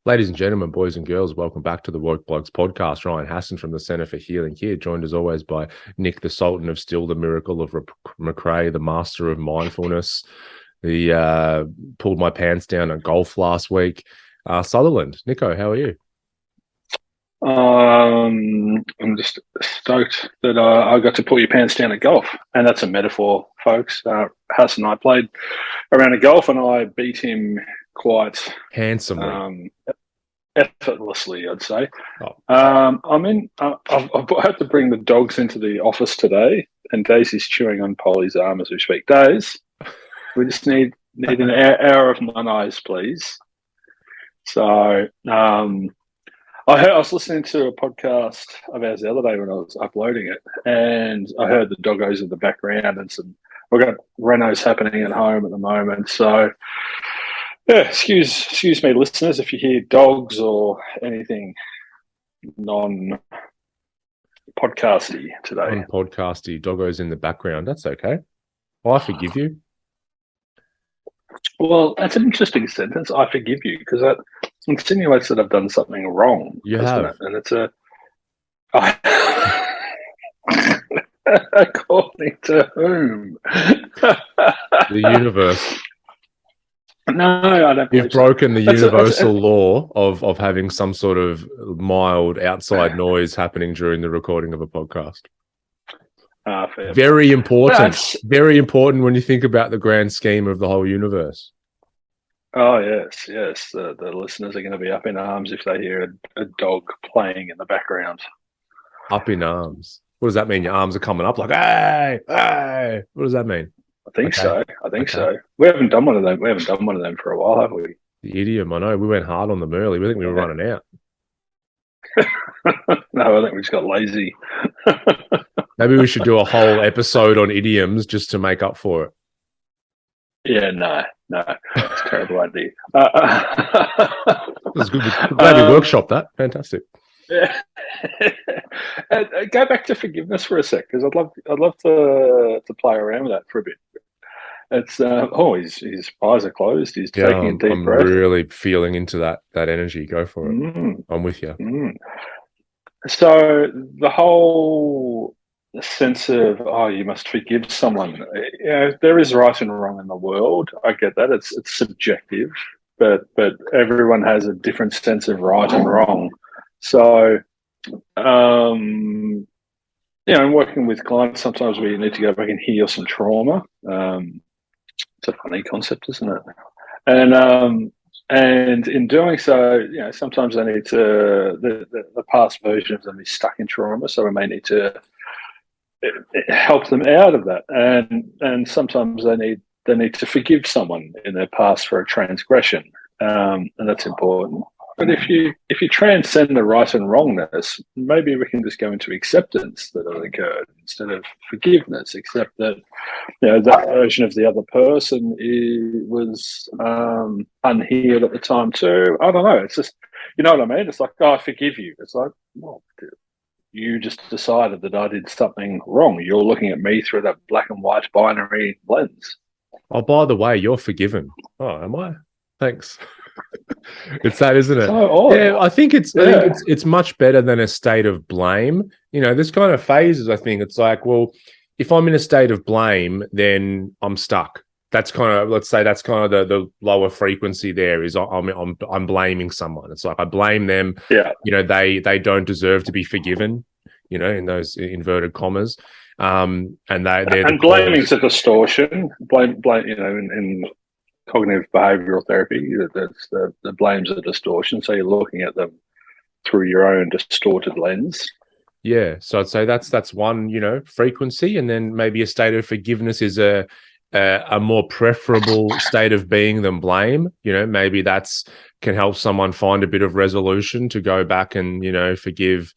Ladies and gentlemen, boys and girls, welcome back to the Blokes podcast. Ryan Hassan from the Centre for Healing here, joined as always by Nick, the Sultan of Still, the Miracle of McRae, the Master of Mindfulness. He pulled my pants down at golf last week. Sutherland, Nico, how are you? I'm just stoked that I got to pull your pants down at golf, and that's a metaphor, folks. Hassan and I played around a golf, and I beat him quite Handsomely. effortlessly, I'd say. Oh. I've had to bring the dogs into the office today, and Daisy's chewing on Polly's arm as we speak. Daisy, we just need an hour of my eyes, please. So, I was listening to a podcast of ours the other day when I was uploading it, and I heard the doggos in the background and we've got renos happening at home at the moment. So, yeah, excuse me, listeners, if you hear dogs or anything non-podcasty today. Non-podcasty, doggos in the background. That's okay. Well, I forgive you. Well, that's an interesting sentence. I forgive you, because that insinuates that I've done something wrong. You have. It? And it's according to whom? The universe. No, I don't. You've broken the universal law of having some sort of mild outside noise happening during the recording of a podcast. Very important. Very important when you think about the grand scheme of the whole universe. Oh, yes. The listeners are going to be up in arms if they hear a dog playing in the background. Up in arms. What does that mean? Your arms are coming up like, hey, hey. What does that mean? I think so. We haven't done one of them. We haven't done one of them for a while, have we? The idiom, I know. We went hard on them early. We think we were running out. No, I think we just got lazy. Maybe we should do a whole episode on idioms just to make up for it. Yeah, no. It's a terrible idea. That's good. Glad we workshopped that. Fantastic. Yeah. Go back to forgiveness for a sec, because I'd love to play around with that for a bit. It's his eyes are closed. He's taking a deep breath. I'm really feeling into that energy. Go for it. I'm with you. So the whole sense of you must forgive someone. There is right and wrong in the world. I get that. It's subjective, but everyone has a different sense of right and wrong. So, in working with clients, sometimes we need to go back and heal some trauma. It's a funny concept, isn't it? And in doing so, sometimes they need to the past versions of them is stuck in trauma, so we may need to help them out of that. And sometimes they need to forgive someone in their past for a transgression, and that's important. But if you transcend the right and wrongness, maybe we can just go into acceptance that it occurred instead of forgiveness. Accept that that version of the other person was unhealed at the time too. I don't know. It's just, you know what I mean? It's like, I forgive you. It's like, well, you just decided that I did something wrong. You're looking at me through that black and white binary lens. Oh, by the way, you're forgiven. Oh, am I? Thanks. It's that, isn't it? So yeah, I think it's much better than a state of blame. There's kind of phases. I think it's like, well, if I'm in a state of blame, then I'm stuck. That's kind of, let's say that's kind of the lower frequency there is I'm blaming someone. It's like I blame them. Yeah. They don't deserve to be forgiven, in those inverted commas. And blaming's a distortion. Blame, in cognitive behavioral therapy, that's the blame's a distortion. So you're looking at them through your own distorted lens. Yeah. So I'd say that's one, frequency, and then maybe a state of forgiveness is a more preferable state of being than blame. Maybe can help someone find a bit of resolution to go back and, forgive,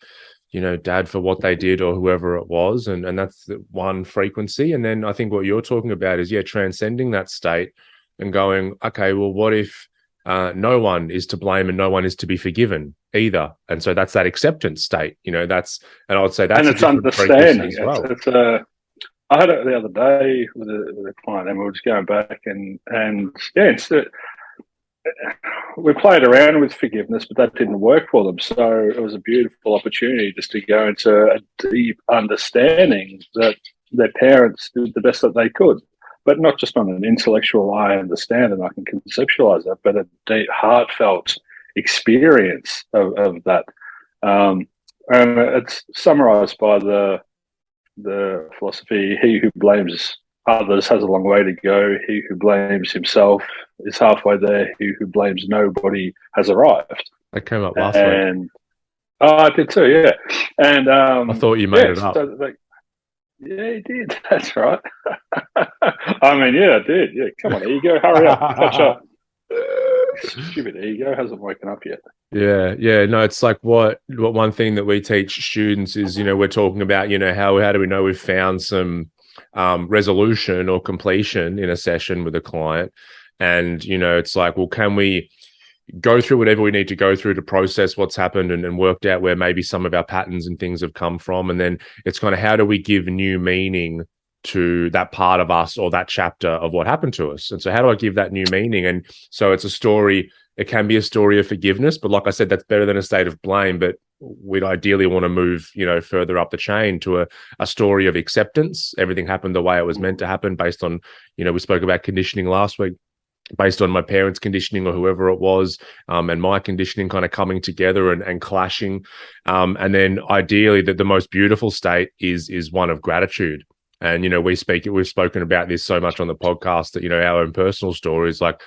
dad for what they did or whoever it was. And that's the one frequency. And then I think what you're talking about is, transcending that state and going, okay, well, what if no one is to blame and no one is to be forgiven either? And so that's that acceptance state, and I would say that's, and it's understanding as well. I had it the other day with a client, and we were just going back and we played around with forgiveness, but that didn't work for them. So it was a beautiful opportunity just to go into a deep understanding that their parents did the best that they could, but not just on an intellectual, I understand and I can conceptualize that, but a deep, heartfelt experience of that. And it's summarized by the philosophy: he who blames others has a long way to go. He who blames himself is halfway there. He who blames nobody has arrived. That came up last week. Oh, I did too, yeah. And I thought you made it up. So, yeah, he did. That's right. I mean, yeah, I did. Yeah, come on, ego, hurry up, catch up. Stupid ego hasn't woken up yet. Yeah. No, it's like what one thing that we teach students is, we're talking about, how do we know we've found some resolution or completion in a session with a client? And, it's like, well, can we go through whatever we need to go through to process what's happened and worked out where maybe some of our patterns and things have come from? And then it's kind of, how do we give new meaning to that part of us or that chapter of what happened to us? And so how do I give that new meaning? And so it's a story. It can be a story of forgiveness, but like I said, that's better than a state of blame. But we'd ideally want to move, further up the chain to a story of acceptance. Everything happened the way it was meant to happen based on, we spoke about conditioning last week, based on my parents' conditioning or whoever it was, and my conditioning kind of coming together and clashing. And then ideally that the most beautiful state is one of gratitude. And, we've spoken about this so much on the podcast that, our own personal stories, like,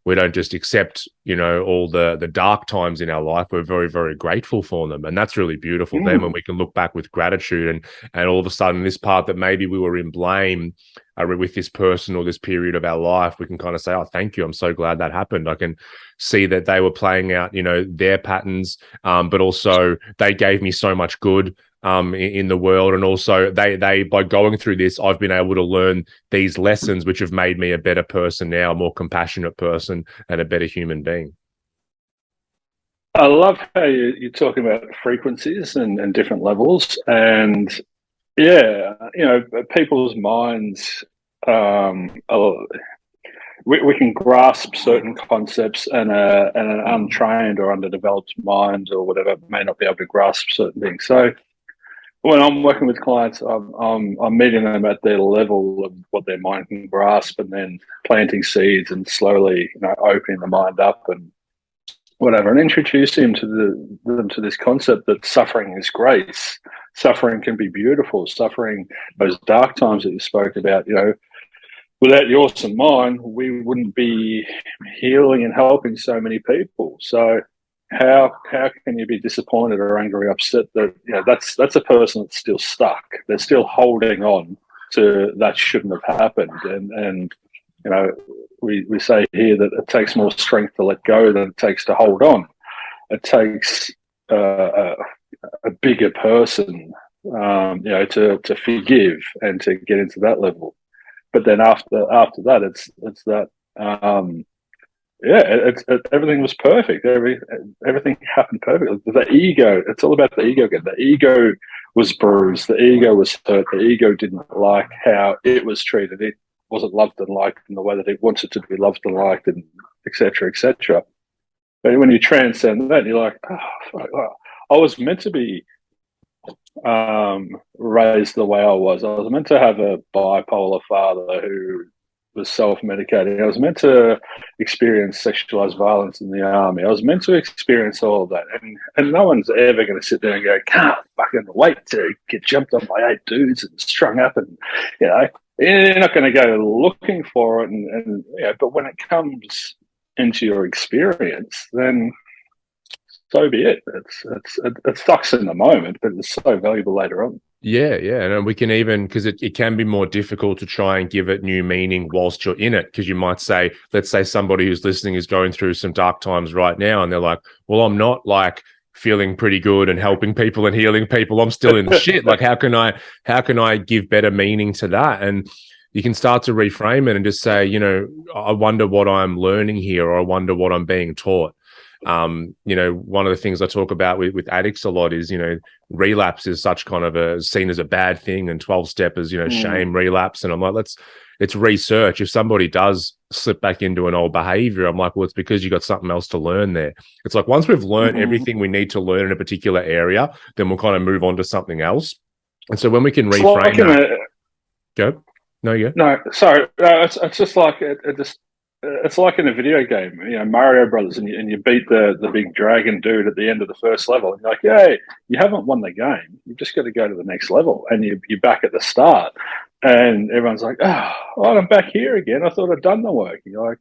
we don't just accept, all the dark times in our life. We're very, very grateful for them. And that's really beautiful. Then when we can look back with gratitude and all of a sudden this part that maybe we were in blame with this person or this period of our life, we can kind of say, oh, thank you. I'm so glad that happened. I can see that they were playing out, their patterns, but also they gave me so much good in the world. And also they by going through this, I've been able to learn these lessons, which have made me a better person now, a more compassionate person and a better human being. I love how you're talking about frequencies and different levels. And yeah, people's minds, we can grasp certain concepts and an untrained or underdeveloped mind or whatever may not be able to grasp certain things. So when I'm working with clients, I'm meeting them at their level of what their mind can grasp, and then planting seeds and slowly, opening the mind up and whatever, and introducing them to this concept that suffering is grace. Suffering can be beautiful. Suffering, those dark times that you spoke about, without your awesome mind, we wouldn't be healing and helping so many people. So how can you be disappointed or angry or upset that that's a person that's still stuck? They're still holding on to that shouldn't have happened, and we say here that it takes more strength to let go than it takes to hold on. It takes a bigger person, to forgive and to get into that level. But then after that, it's that. Everything was perfect. Everything happened perfectly. The ego, it's all about the ego again. The ego was bruised. The ego was hurt. The ego didn't like how it was treated. It wasn't loved and liked in the way that it wanted to be loved and liked, and et cetera, et cetera. But when you transcend that, you're like, I was meant to be raised the way I was. I was meant to have a bipolar father who was self-medicating. I was meant to experience sexualized violence in the army. I was meant to experience all of that. And no one's ever going to sit there and go, can't fucking wait to get jumped on by 8 dudes and strung up. And, you're not going to go looking for it. But when it comes into your experience, then so be it. It sucks in the moment, but it's so valuable later on. Yeah. And we can even, because it can be more difficult to try and give it new meaning whilst you're in it. Because you might say, let's say somebody who's listening is going through some dark times right now, and they're like, well, I'm not like feeling pretty good and helping people and healing people. I'm still in the shit. Like, how can I give better meaning to that? And you can start to reframe it and just say, I wonder what I'm learning here, or I wonder what I'm being taught. One of the things I talk about with addicts a lot is, relapse is such kind of seen as a bad thing, and 12-step is, shame, relapse. And I'm like, it's research. If somebody does slip back into an old behavior, I'm like, well, it's because you got something else to learn there. It's like once we've learned everything we need to learn in a particular area, then we'll kind of move on to something else. And so when we can reframe that, go. No, yeah. No, sorry. It's just like it's like in a video game, Mario Brothers, and you beat the big dragon dude at the end of the first level, and you're like, "Hey, you haven't won the game. You've just got to go to the next level," and you're back at the start, and everyone's like, "Oh, I'm back here again. I thought I'd done the work." And you're like,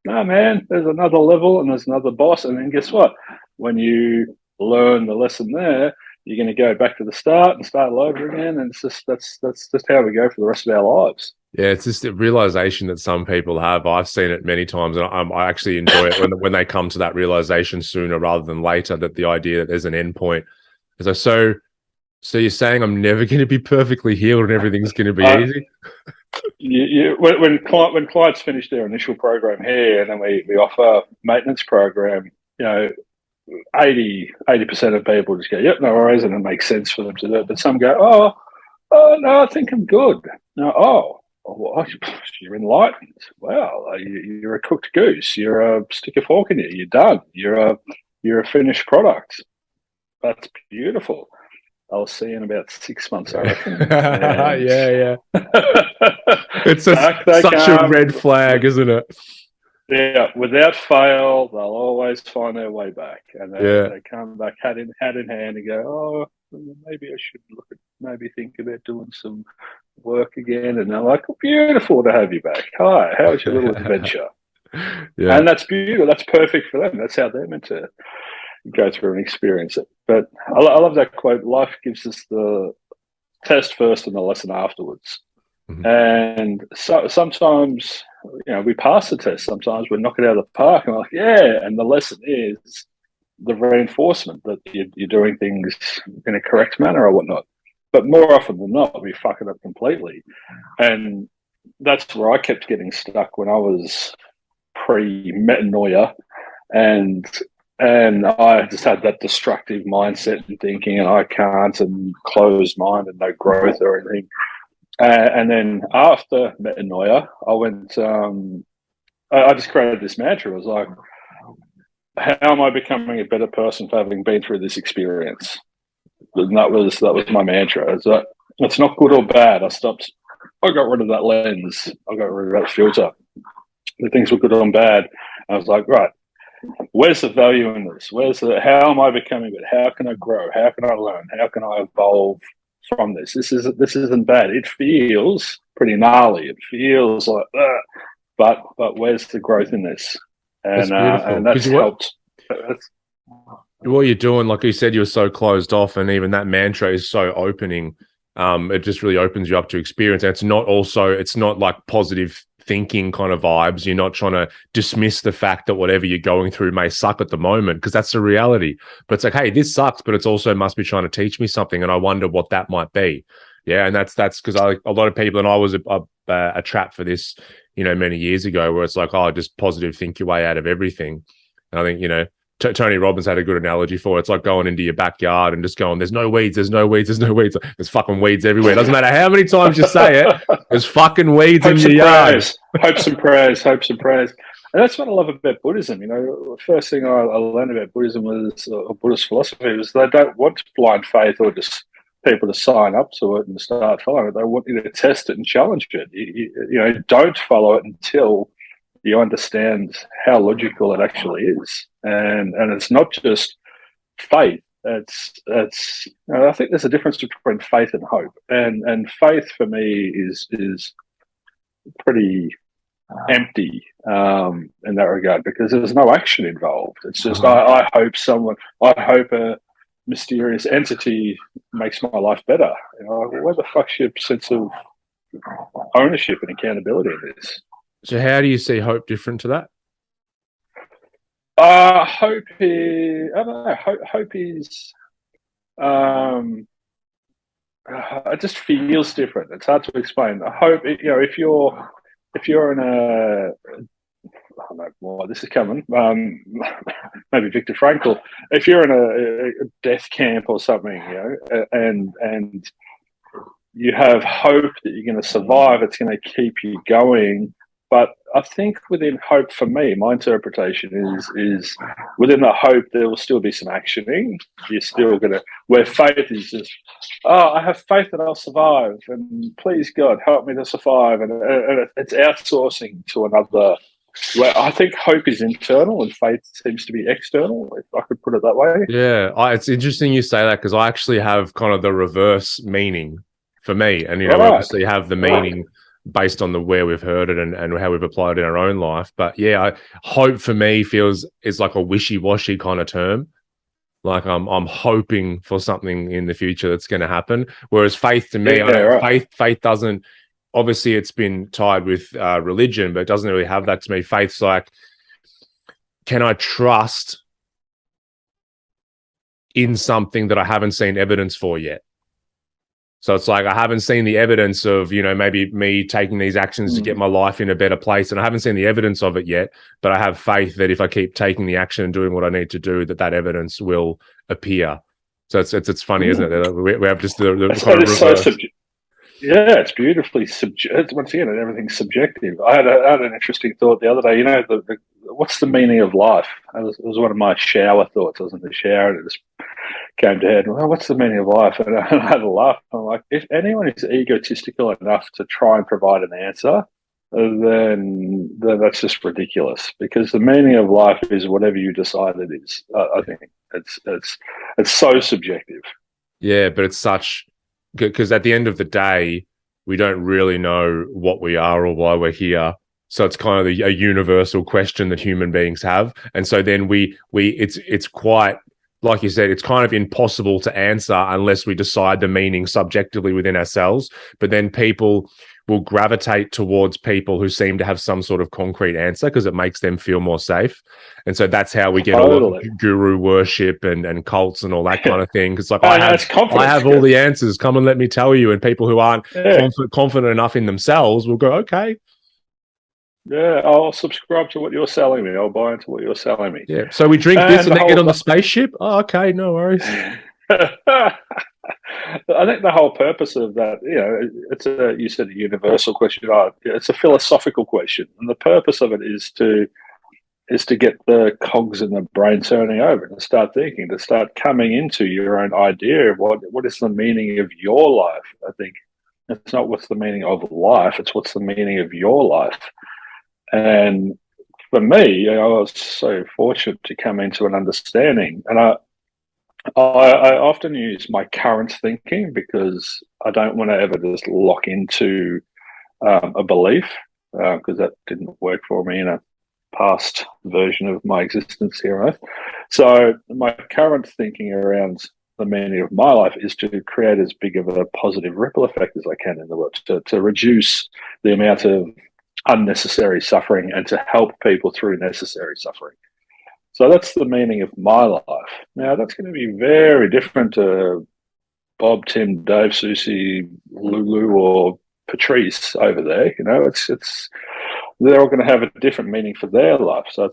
"No, man. There's another level, and there's another boss, and then guess what? When you learn the lesson there, you're going to go back to the start and start all over again, and it's just that's just how we go for the rest of our lives." Yeah, it's just a realization that some people have. I've seen it many times, and I actually enjoy it when they come to that realization sooner rather than later. That the idea that there's an end point. So you're saying I'm never going to be perfectly healed and everything's going to be easy? When clients finish their initial program here, and then we offer maintenance program, 80% of people just go, "Yep, no worries," and it makes sense for them to do it. But some go, "Oh, no, I think I'm good." No, well, you're enlightened. Wow, you're a cooked goose. You're a stick a fork in you. You're done. You're a finished product. That's beautiful. I'll see you in about 6 months, I reckon. Yeah. It's such a red flag, isn't it? Yeah, without fail, they'll always find their way back, and they come back hat in hand and go, "Oh, maybe I should maybe think about doing some work again." And they're like, "Oh, beautiful to have you back. Hi, how's your little adventure?" Yeah, and that's beautiful. That's perfect for them. That's how they're meant to go through and experience it. But I love that quote. Life gives us the test first and the lesson afterwards. Mm-hmm. And so sometimes, we pass the test. Sometimes we knock it out of the park, and we're like, yeah. And the lesson is the reinforcement that you're doing things in a correct manner or whatnot. But more often than not, we fuck it up completely. And that's where I kept getting stuck when I was pre-metanoia, and I just had that destructive mindset and thinking, and I can't, and closed mind and no growth or anything. And then after metanoia, I went. I just created this mantra. It was like, "How am I becoming a better person for having been through this experience?" And that was my mantra. It's not good or bad. I got rid of that lens. I got rid of that filter. The things were good or bad. I was like, right, where's the value in this? How am I becoming it? How can I grow? How can I learn? How can I evolve from this? This isn't bad. It feels pretty gnarly. It feels like, but where's the growth in this? And that's helped. What you're doing, like you said, you're so closed off, and even that mantra is so opening. It just really opens you up to experience. And it's not like positive thinking kind of vibes. You're not trying to dismiss the fact that whatever you're going through may suck at the moment, because that's the reality. But it's like, hey, this sucks, but it's also must be trying to teach me something, and I wonder what that might be. Yeah, and that's because a lot of people, and I was a trap for this, many years ago, where it's like, oh, just positive think your way out of everything. And I think Tony Robbins had a good analogy for it. It's like going into your backyard and just going, "There's no weeds, there's no weeds, there's no weeds." There's fucking weeds everywhere. It doesn't matter how many times you say it. There's fucking weeds in your yard. Hopes and prayers. And that's what I love about Buddhism. The first thing I learned about Buddhism was Buddhist philosophy was they don't want blind faith or just people to sign up to it and start following it. They want you to test it and challenge it. You don't follow it until you understand how logical it actually is, and it's not just faith. It's I think there's a difference between faith and hope, and faith for me is pretty empty in that regard, because there's no action involved. It's just I hope a mysterious entity makes my life better. Where the fuck's your sense of ownership and accountability in this? So how do you see hope different to that? Hope is, I don't know. Hope is, it just feels different. It's hard to explain. Hope, if you're in I don't know why this is coming. Maybe Viktor Frankl. If you're in a death camp or something, and you have hope that you're going to survive. It's going to keep you going. But I think within hope, for me, my interpretation is within the hope there will still be some actioning. You're still going to, where faith is just, oh, I have faith that I'll survive, and please God help me to survive, and it's outsourcing to another. Well, I think hope is internal and faith seems to be external, if I could put it that way. Yeah, it's interesting you say that, because I actually have kind of the reverse meaning for me. And, we obviously have the meaning based on the where we've heard it and how we've applied it in our own life. But yeah, hope for me is like a wishy-washy kind of term. Like I'm hoping for something in the future that's going to happen. Whereas faith to me, faith doesn't, obviously it's been tied with religion, but it doesn't really have that to me. Faith's like, can I trust in something that I haven't seen evidence for yet? So it's like, I haven't seen the evidence of, maybe me taking these actions to get my life in a better place. And I haven't seen the evidence of it yet, but I have faith that if I keep taking the action and doing what I need to do, that evidence will appear. So it's funny, isn't it? We have just the kind of reverse. Yeah, it's beautifully subjective. Once again, everything's subjective. I had an interesting thought the other day. What's the meaning of life? It was one of my shower thoughts. I was in the shower and it just came to head. Well, what's the meaning of life? And I had a laugh. I'm like, if anyone is egotistical enough to try and provide an answer, then that's just ridiculous. Because the meaning of life is whatever you decide it is. I think it's so subjective. Yeah, but it's such, because at the end of the day, we don't really know what we are or why we're here. So it's kind of a universal question that human beings have. And so then it's quite, like you said, it's kind of impossible to answer unless we decide the meaning subjectively within ourselves. But then people will gravitate towards people who seem to have some sort of concrete answer because it makes them feel more safe. And so that's how we get a lot of guru worship and cults and all that kind of thing. It's like, I have all the answers. Come and let me tell you. And people who aren't confident enough in themselves will go, okay. Yeah, I'll subscribe to what you're selling me. I'll buy into what you're selling me. Yeah. So we drink this and then get on the spaceship? Oh, okay, no worries. I think the whole purpose of that, you said a universal question. It's a philosophical question, and the purpose of it is to get the cogs in the brain turning over, to start thinking, to start coming into your own idea of what is the meaning of your life. I think it's not what's the meaning of life; it's what's the meaning of your life. And for me, I was so fortunate to come into an understanding, and I often use my current thinking because I don't want to ever just lock into a belief because that didn't work for me in a past version of my existence here on Earth. So my current thinking around the meaning of my life is to create as big of a positive ripple effect as I can in the world, to reduce the amount of unnecessary suffering and to help people through necessary suffering. So that's the meaning of my life. Now, that's going to be very different to Bob, Tim, Dave, Susie, Lulu, or Patrice over there. It's they're all going to have a different meaning for their life. So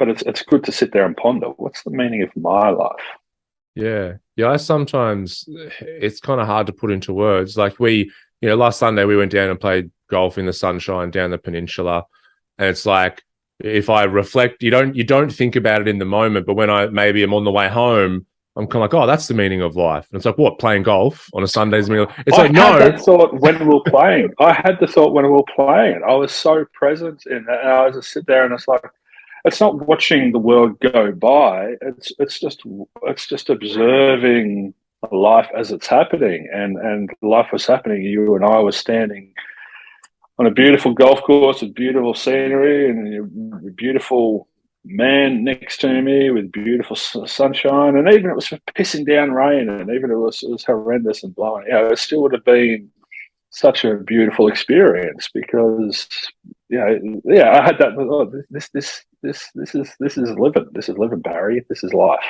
it's good to sit there and ponder, what's the meaning of my life? Yeah. I sometimes, it's kind of hard to put into words. Like last Sunday we went down and played golf in the sunshine down the peninsula, and it's like, if I reflect, you don't think about it in the moment, but when I maybe am on the way home, I'm kind of like, oh, that's the meaning of life. And it's like, what, playing golf on a Sunday's meal? It's like, no. I had that thought when we were playing. I had the thought when we were playing. I was so present in it, and I just sit there and it's like, it's not watching the world go by. It's just observing life as it's happening, and life was happening. You and I were standing on a beautiful golf course with beautiful scenery and a beautiful man next to me with beautiful sunshine. And even it was pissing down rain, and even it was horrendous and blowing. It still would have been such a beautiful experience because, I had that. Oh, this is living. This is living, Barry. This is life.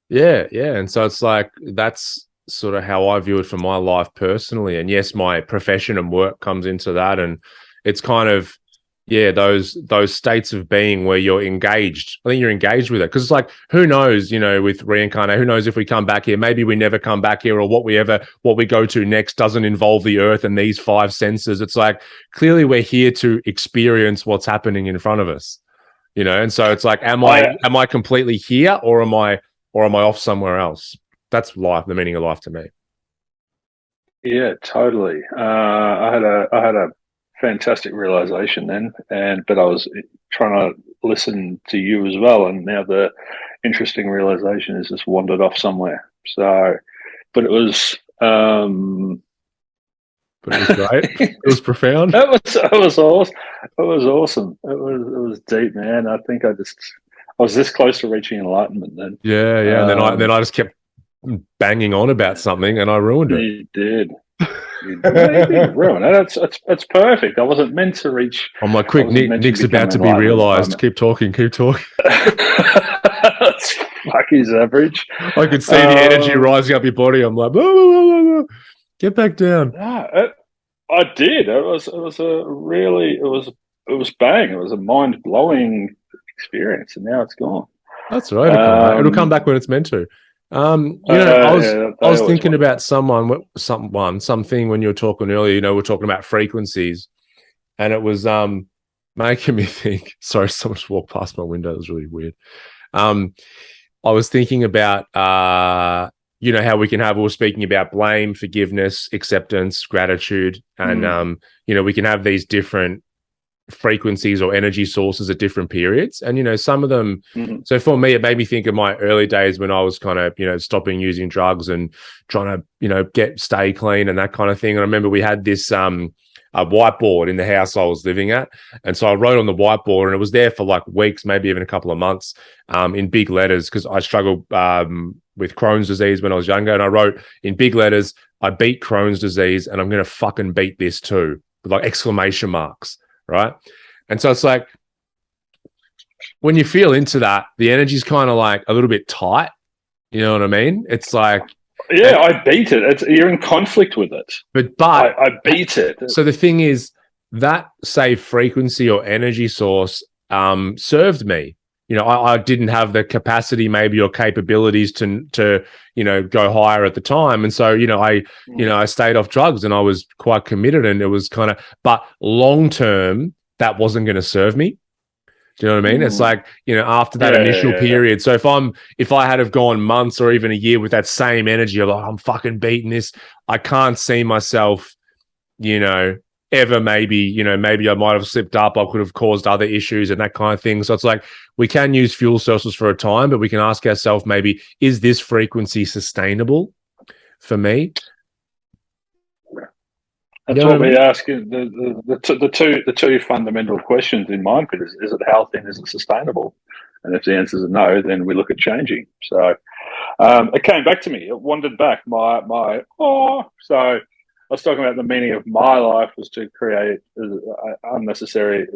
Yeah. And so it's like, that's sort of how I view it for my life personally. And yes, my profession and work comes into that, and it's kind of, yeah, those states of being where you're engaged. I think you're engaged with it because it's like, who knows, with reincarnate, who knows if we come back here, maybe we never come back here, or what we go to next doesn't involve the earth and these five senses. It's like, clearly we're here to experience what's happening in front of us, and so it's like, am I completely here, or am I off somewhere else? That's life, the meaning of life to me. Yeah, totally. I had a fantastic realization then, but I was trying to listen to you as well, and now the interesting realization is just wandered off somewhere. So, but it was. But it was great. It was profound. It was awesome. It was awesome. It was deep, man. I think I was this close to reaching enlightenment then. Yeah. And then I just kept banging on about something, and I ruined it. You did. You didn't ruin it. It's perfect. I wasn't meant to reach. I'm like, quick, Nick's about to be realized. Keep talking. That's Lucky's average. I could see the energy rising up your body. I'm like, blah, blah, blah, blah. Get back down. I did. It was bang. It was a mind blowing experience, and now it's gone. That's right. It'll come back when it's meant to. I was thinking about something when you were talking earlier. We're talking about frequencies, and it was making me think. Sorry, someone just walked past my window. It was really weird. I was thinking about how we were speaking about blame, forgiveness, acceptance, gratitude, and we can have these different frequencies or energy sources at different periods, and some of them. So for me, it made me think of my early days when I was kind of stopping using drugs and trying to stay clean and that kind of thing. And I remember we had this a whiteboard in the house I was living at, and so I wrote on the whiteboard, and it was there for like weeks, maybe even a couple of months, in big letters, because I struggled with Crohn's disease when I was younger, and I wrote in big letters, "I beat Crohn's disease, and I'm going to fucking beat this too," with like exclamation marks. Right. And so it's like, when you feel into that, the energy's kind of like a little bit tight. You know what I mean? It's like, yeah, I beat it. You're in conflict with it. But I beat it. So the thing is, that say frequency or energy source served me. I didn't have the capacity maybe or capabilities to go higher at the time. And so, I stayed off drugs, and I was quite committed, and it was kind of, but long term, that wasn't going to serve me. Do you know what I mean? It's like, after that initial period. So if I had have gone months or even a year with that same energy of like, I'm fucking beating this, I can't see myself, ever maybe I might have slipped up. I could have caused other issues and that kind of thing. So it's like, we can use fuel sources for a time, but we can ask ourselves, maybe, is this frequency sustainable for me? That's what we ask. The two fundamental questions in Myndfit is it healthy and is it sustainable? And if the answer is no, then we look at changing. So it came back to me. It wandered back. So I was talking about the meaning of my life was to create unnecessary,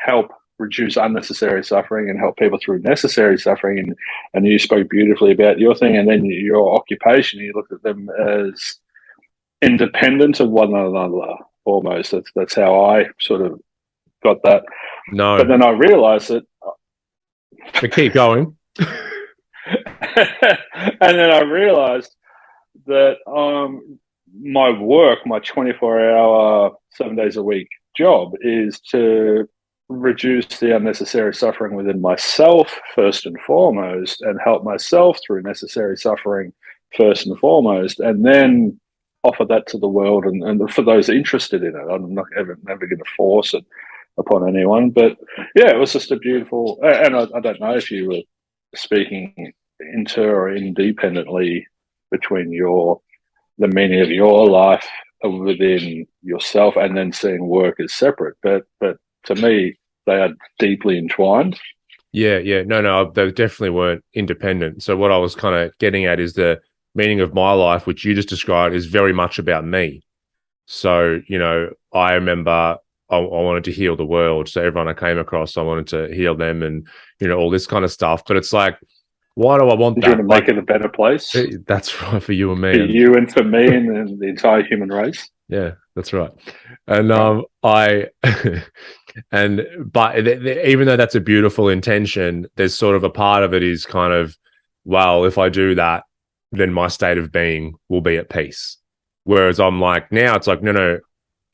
help reduce unnecessary suffering and help people through necessary suffering. And you spoke beautifully about your thing, and then your occupation. You looked at them as independent of one another, almost. That's how I sort of got that. No, but then I realised that. But keep going. And then I realised that my work, my 24-hour, 7 days a week job, is to reduce the unnecessary suffering within myself first and foremost, and help myself through necessary suffering first and foremost, and then offer that to the world and for those interested in it. I'm not never going to force it upon anyone, but yeah, it was just a beautiful. And I don't know if you were speaking inter or independently between the meaning of your life within yourself, and then seeing work as separate. But to me, they are deeply entwined. Yeah. No, they definitely weren't independent. So what I was kind of getting at is the meaning of my life, which you just described, is very much about me. So, I remember I wanted to heal the world. So everyone I came across, I wanted to heal them, and, all this kind of stuff. But it's like, why do I want that? You want to make it a better place? That's right, for you and me. For you and for me and the entire human race. Yeah, that's right. And But even though that's a beautiful intention, there's sort of a part of it is kind of, well, if I do that, then my state of being will be at peace. Whereas I'm like, now it's like, no,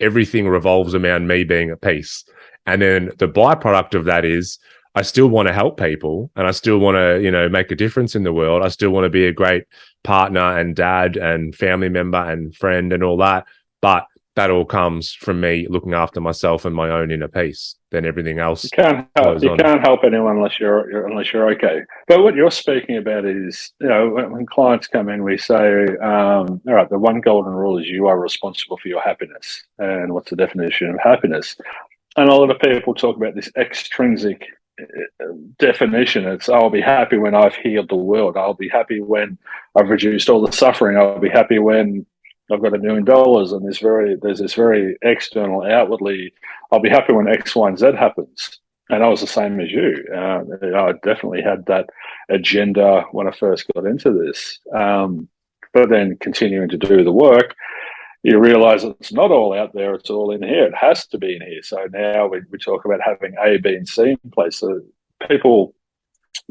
everything revolves around me being at peace. And then the byproduct of that is I still want to help people and I still want to, make a difference in the world. I still want to be a great partner and dad and family member and friend and all that. But that all comes from me looking after myself and my own inner peace. Then everything else You can't help. You can't help anyone unless you're okay. But what you're speaking about is, when clients come in, we say, all right, the one golden rule is you are responsible for your happiness. And what's the definition of happiness? And a lot of people talk about this extrinsic definition. It's, I'll be happy when I've healed the world. I'll be happy when I've reduced all the suffering. I'll be happy when I've got $1 million, and there's this very external, outwardly. I'll be happy when X, Y, and Z happens. And I was the same as you. I definitely had that agenda when I first got into this. But then continuing to do the work, you realize it's not all out there, it's all in here. It has to be in here. So now we talk about having A, B, and C in place. So people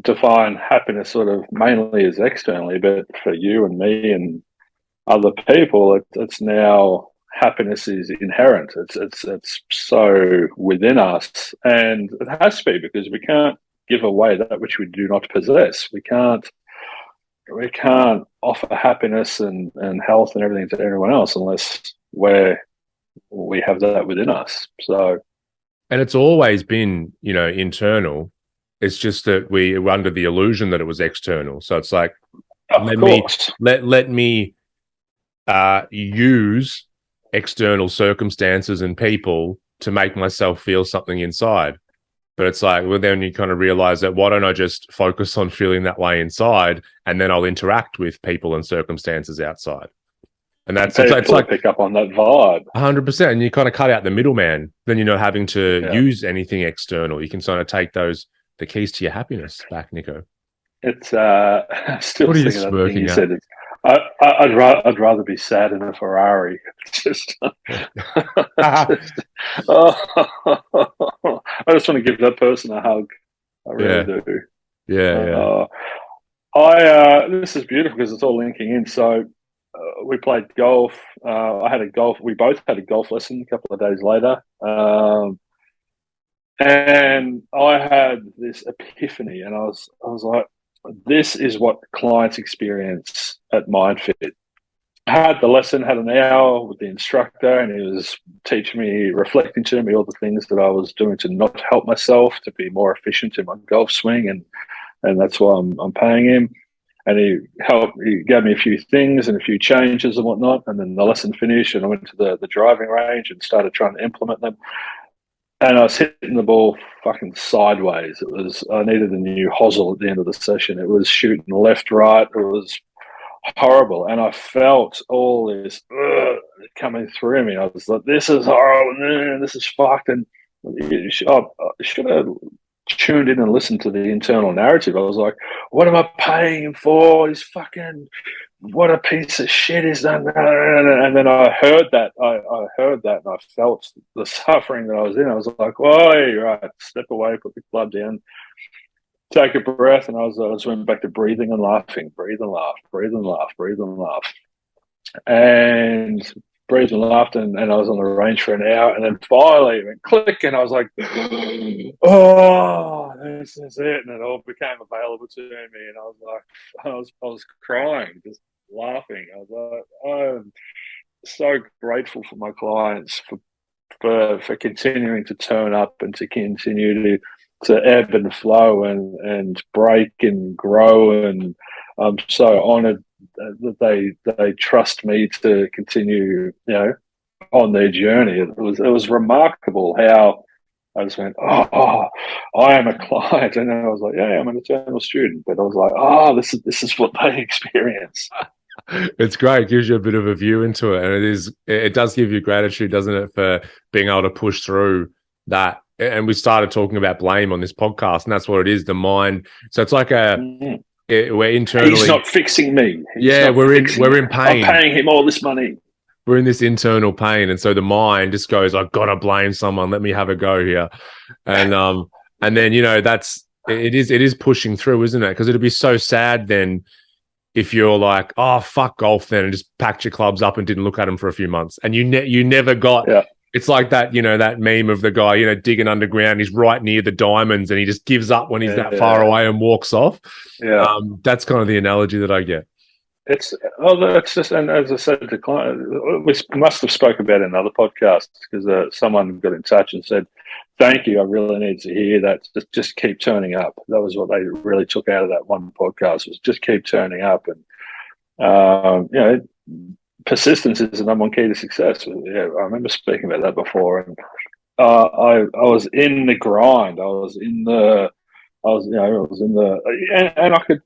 define happiness sort of mainly as externally, but for you and me and other people, it's now happiness is inherent. It's so within us, and it has to be, because we can't give away that which we do not possess. We can't offer happiness and health and everything to everyone else unless we have that within us. So, and it's always been, internal. It's just that we were under the illusion that it was external. So it's like, let me use external circumstances and people to make myself feel something inside. But it's like, well, then you kind of realize that why don't I just focus on feeling that way inside, and then I'll interact with people and circumstances outside. And it's like pick up on that vibe 100%. And you kind of cut out the middleman. Then you're not having to use anything external. You can sort of take the keys to your happiness back, Nico. It's still. What are you smirking at? I'd rather be sad in a Ferrari. Just, I just want to give that person a hug. I really do. Yeah. This is beautiful because it's all linking in. So we played golf. We both had a golf lesson a couple of days later. And I had this epiphany, and I was like, this is what clients experience at Myndfit. I had the lesson, had an hour with the instructor, and he was teaching me, reflecting to me all the things that I was doing to not help myself, to be more efficient in my golf swing, and that's why I'm paying him. And he gave me a few things and a few changes and whatnot, and then the lesson finished, and I went to the driving range and started trying to implement them. And I was hitting the ball fucking sideways. I needed a new hosel at the end of the session. It was shooting left, right. It was horrible. And I felt all this coming through me. I was like, this is horrible. This is fucked. And I should have tuned in and listened to the internal narrative. I was like, what am I paying him for? He's fucking... what a piece of shit is that. And then I heard that. I heard that, and I felt the suffering that I was in. I was like, "Whoa, you're right. Step away, put the club down, take a breath." And I just went back to breathing and laughing, breathe and laugh, breathe and laugh, breathe and laugh, and breathed and laughed. And I was on the range for an hour, and then finally it went click, and I was like, "Oh, this is it!" And it all became available to me, and I was like, I was crying, just laughing. I was like, I'm so grateful for my clients for continuing to turn up and to continue to ebb and flow and break and grow. And I'm so honored that they trust me to continue, on their journey. It was remarkable how I just went, oh, I am a client, and then I was like, yeah, I'm an eternal student. But I was like, this is what they experience. It's great. It gives you a bit of a view into it, and it does give you gratitude, doesn't it, for being able to push through that. And we started talking about blame on this podcast, and that's what it is, the mind. So it's like we're internally. He's not fixing me. We're in pain. I'm paying him all this money. we're in this internal pain, and so the mind just goes, I've got to blame someone, let me have a go here. And then, you know, it is pushing through, isn't it? Because it'd be so sad then if you're like, oh, fuck golf then, and just packed your clubs up and didn't look at them for a few months, and you never got. Yeah. It's like that, you know, that meme of the guy, you know, digging underground. He's right near the diamonds, and he just gives up when he's that far away and walks off. Yeah, that's kind of the analogy that I get. it's just, and as I said to client, we must have spoke about it in other podcasts because someone got in touch and said, "Thank you, I really need to hear that. Just keep turning up." That was what they really took out of that one podcast, was just keep turning up, and you know, persistence is the number one key to success. Yeah, I remember speaking about that before, and I was in the grind. I was in the, and I could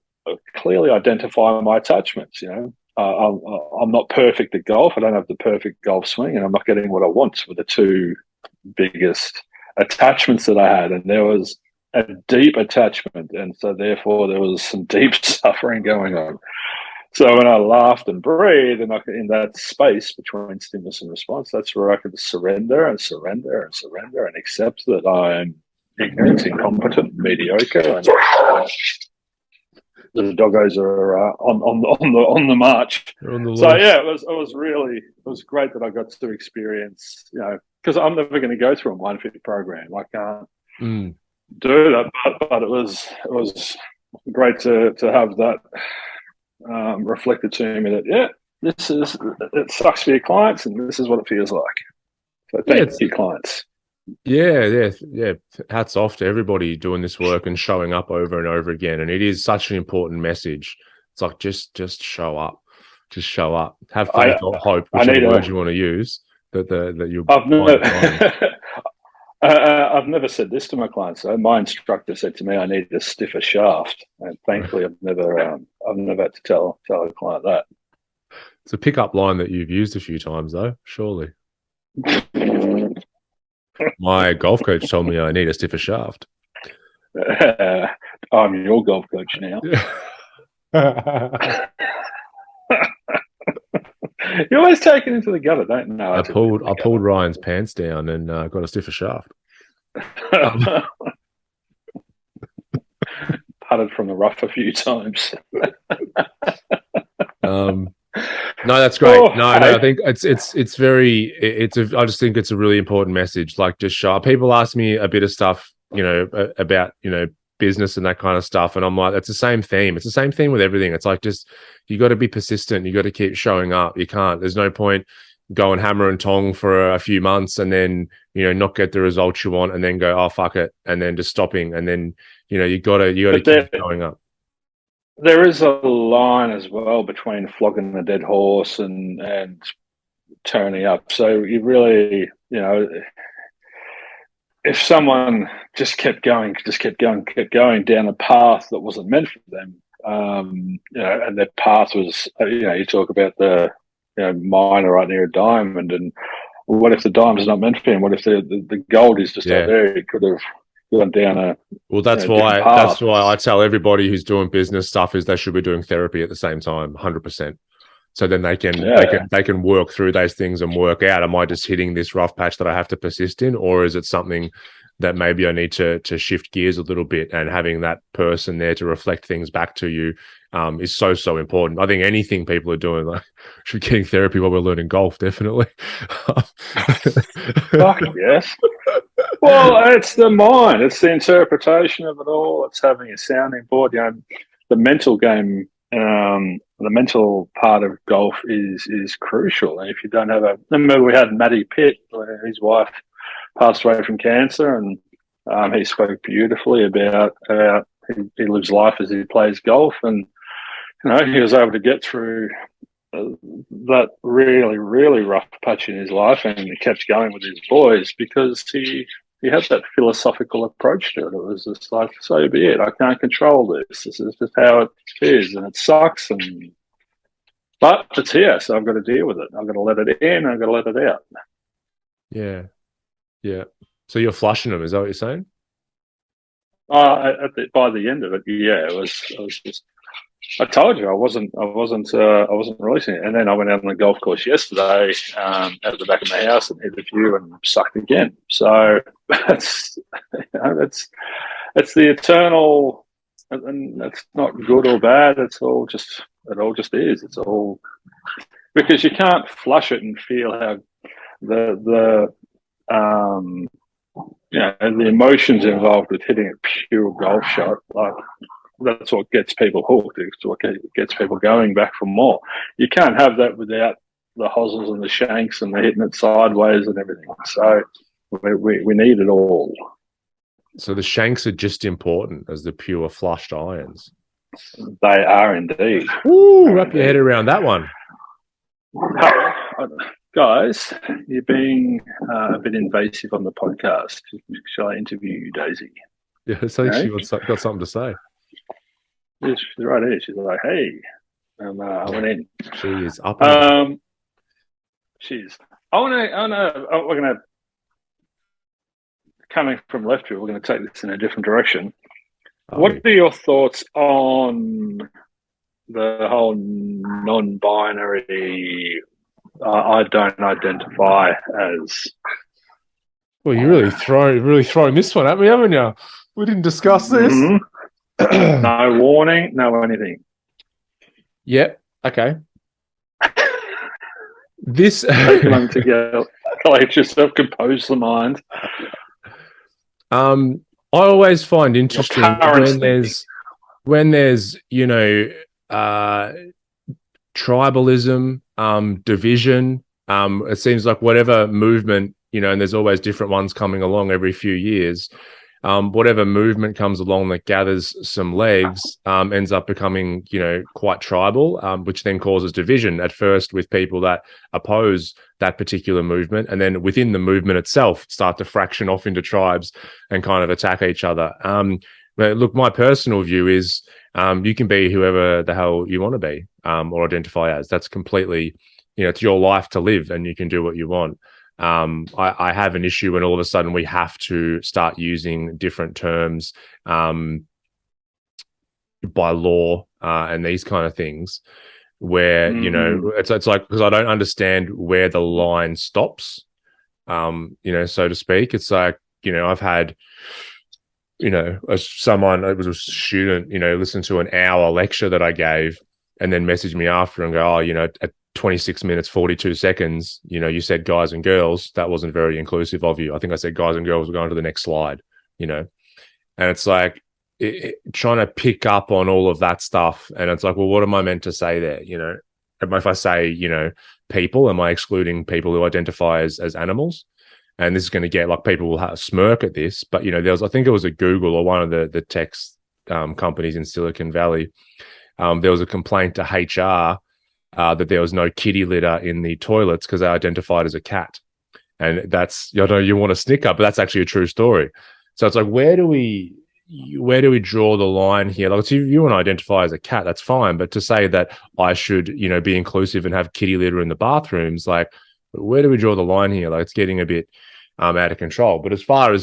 clearly identify my attachments. You know, I'm not perfect at golf. I don't have the perfect golf swing, and I'm not getting what I want with the two biggest attachments that I had. And there was a deep attachment, and so therefore there was some deep suffering going on. So when I laughed and breathed, and in that space between stimulus and response, that's where I could surrender and surrender and surrender and accept that I'm ignorant, incompetent, mediocre, and the doggos are on the march. So yeah, it was great that I got to experience, you know, because I'm never going to go through a Myndfit program. I can't do that, but it was great to have that. Reflected to me that it sucks for your clients, and this is what it feels like. So thank you, clients. Yeah. Hats off to everybody doing this work and showing up over and over again. And it is such an important message. It's like just show up, just show up. Have faith or hope, whichever word you want to use. That you. I've never said this to my clients. So my instructor said to me, "I need a stiffer shaft," and thankfully, I've never had to tell a client that. It's a pickup line that you've used a few times, though. Surely. My golf coach told me I need a stiffer shaft. I'm your golf coach now. You always take it into the gutter, don't you? No, I pulled Ryan's pants down and got a stiffer shaft. Putted from the rough a few times. No, that's great. I think it's very. I just think it's a really important message. Like, just show up. People ask me a bit of stuff, you know, about, you know, business and that kind of stuff, and I'm like, it's the same theme. It's the same theme with everything. It's like, just, you got to be persistent. You got to keep showing up. You can't. There's no point going hammer and tong for a few months and then, you know, not get the results you want, and then go, oh fuck it, and then just stopping, and then, you know, you gotta keep showing up. There is a line as well between flogging the dead horse and turning up. So you really, you know, if someone just kept going down a path that wasn't meant for them, you know, and their path was, you know, you talk about the, you know, miner right near a diamond, and what if the diamond's not meant for him? What if the gold is just out there? He could have gone down a that's why I tell everybody who's doing business stuff is they should be doing therapy at the same time, 100%. So then they can work through those things and work out, am I just hitting this rough patch that I have to persist in, or is it something that maybe I need to shift gears a little bit? And having that person there to reflect things back to you is so important. I think anything people are doing, like, should be getting therapy while we're learning golf, definitely. Fuck yes. Well, it's the mind. It's the interpretation of it all. It's having a sounding board. You know, the mental game, the mental part of golf is crucial. And if you don't have remember we had Matty Pitt, where his wife passed away from cancer, and he spoke beautifully about he lives life as he plays golf, and, you know, he was able to get through that really, really rough patch in his life, and he kept going with his boys because he had that philosophical approach to it. It was just like, so be it. I can't control this. This is just how it is, and it sucks. But it's here, so I've got to deal with it. I've got to let it in. I've got to let it out. Yeah. So you're flushing them, is that what you're saying? By the end of it, yeah, I was just I told you I wasn't releasing it, and then I went out on the golf course yesterday out the back of my house and hit a few and sucked again. So that's it's the eternal, and that's not good or bad. It all just is. It's all because you can't flush it and feel how the the emotions involved with hitting a pure golf shot, like that's what gets people hooked. It's what gets people going back for more. You can't have that without the hosels and the shanks and the hitting it sideways and everything. So we need it all. So the shanks are just important as the pure flushed irons. They are indeed. Ooh, wrap your head around that one. Guys, you're being a bit invasive on the podcast. Shall I interview you, Daisy? Yeah, I think she's got something to say. Yeah, she's right here. She's like, hey. And I went in. She is up. We're going to, coming from left field, we're going to take this in a different direction. What are your thoughts on the whole non-binary, I don't identify as... Well, you're really throwing this one at me, haven't you? We didn't discuss this. Mm-hmm. No warning, no anything. Yep. Okay. This come together, collect yourself, compose the mind. I always find interesting when there's tribalism, division. It seems like whatever movement, and there's always different ones coming along every few years. Whatever movement comes along that gathers some legs ends up becoming, quite tribal, which then causes division at first with people that oppose that particular movement, and then within the movement itself start to fraction off into tribes and kind of attack each other. But look, my personal view is you can be whoever the hell you want to be or identify as. That's completely, it's your life to live, and you can do what you want. I have an issue when all of a sudden we have to start using different terms by law and these kind of things where, it's like, because I don't understand where the line stops, so to speak. It's like, I've had, it was a student, listen to an hour lecture that I gave and then message me after and go, at 26 minutes, 42 seconds, you said guys and girls. That wasn't very inclusive of you. I think I said guys and girls. We're going to the next slide, and it's like trying to pick up on all of that stuff. And it's like, well, what am I meant to say there? If I say, people, am I excluding people who identify as animals? And this is going to get like people will have a smirk at this. But, I think it was a Google or one of the tech companies in Silicon Valley. There was a complaint to HR that there was no kitty litter in the toilets because they identified as a cat. And that's, you want to snicker, but that's actually a true story. So it's like, where do we draw the line here? Like, if you want to identify as a cat, that's fine. But to say that I should, be inclusive and have kitty litter in the bathrooms, like, where do we draw the line here? Like, it's getting a bit out of control. But as far